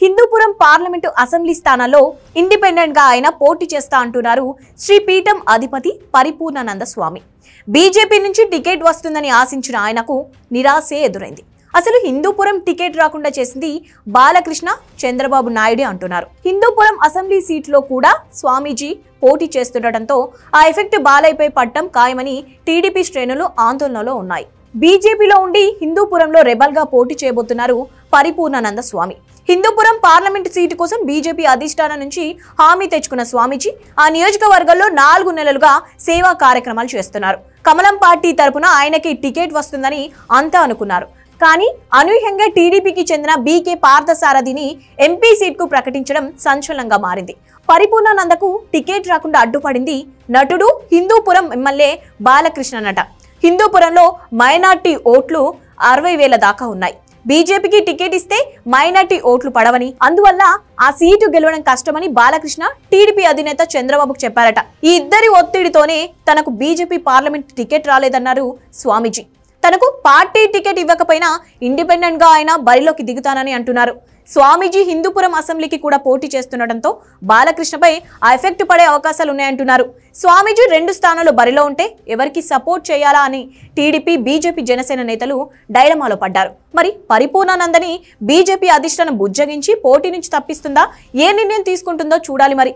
Hindupuram parliament assembly స్థానాల్లో independent గా ఆయన పోటీ చేస్తా అంటున్నారు శ్రీ పీఠం అధిపతి పరిపూర్ణానంద స్వామి. బీజేపీ నుంచి టికెట్ వస్తుందని ఆశించిన ఆయనకు నిరాశే ఎదురైంది. అసలు హిందూపురం టికెట్ రాకుండా చేసింది బాలకృష్ణ, చంద్రబాబు నాయుడు అంటున్నారు. హిందూపురం అసెంబ్లీ సీట్లో కూడా స్వామీజీ పోటీ చేస్తుండటంతో ఆ ఎఫెక్ట్ బాలయ్యపై పట్టం ఖాయమని టీడీపీ శ్రేణులు ఆందోళనలో ఉన్నాయి. బీజేపీలో ఉండి హిందూపురంలో రెబల్ గా పోటీ చేయబోతున్నారు పరిపూర్ణానంద స్వామి. హిందూపురం పార్లమెంటు సీటు కోసం బీజేపీ అధిష్టానం నుంచి హామీ తెచ్చుకున్న స్వామీజీ ఆ నియోజకవర్గంలో 4 నెలలుగా సేవా కార్యక్రమాలు చేస్తున్నారు. కమలం పార్టీ తరపున ఆయనకి టికెట్ వస్తుందని అంతా అనుకున్నారు. కానీ అనూహ్యంగా టీడీపీకి చెందిన బీకే పార్థసారథిని ఎంపీ సీట్కు ప్రకటించడం సంచలనంగా మారింది. పరిపూర్ణానందకు టికెట్ రాకుండా అడ్డుపడింది నటుడు, హిందూపురం ఎమ్మెల్యే బాలకృష్ణనట. హిందూపురంలో మైనార్టీ ఓట్లు 60,000 దాకా ఉన్నాయి. బీజేపీకి టికెట్ ఇస్తే మైనార్టీ ఓట్లు పడవని, అందువల్ల ఆ సీటు గెలవడం కష్టమని బాలకృష్ణ టీడీపీ అధినేత చంద్రబాబుకు చెప్పారట. ఈ ఇద్దరి ఒత్తిడితోనే తనకు బీజేపీ పార్లమెంట్ టికెట్ రాలేదన్నారు స్వామీజీ. తనకు పార్టీ టికెట్ ఇవ్వకపోయినా ఇండిపెండెంట్ గా ఆయన బరిలోకి దిగుతానని అంటున్నారు. స్వామీజీ హిందూపురం అసెంబ్లీకి కూడా పోటీ చేస్తుండటంతో బాలకృష్ణపై ఆ ఎఫెక్ట్ పడే అవకాశాలు ఉన్నాయంటున్నారు. స్వామీజీ 2 స్థానాలు బరిలో ఉంటే ఎవరికి సపోర్ట్ చేయాలా అని టీడీపీ, బీజేపీ, జనసేన నేతలు డైలమాలో పడ్డారు. మరి పరిపూర్ణానందని బీజేపీ అధిష్టానం బుజ్జగించి పోటీ నుంచి తప్పిస్తుందా, ఏ నిర్ణయం తీసుకుంటుందో చూడాలి మరి.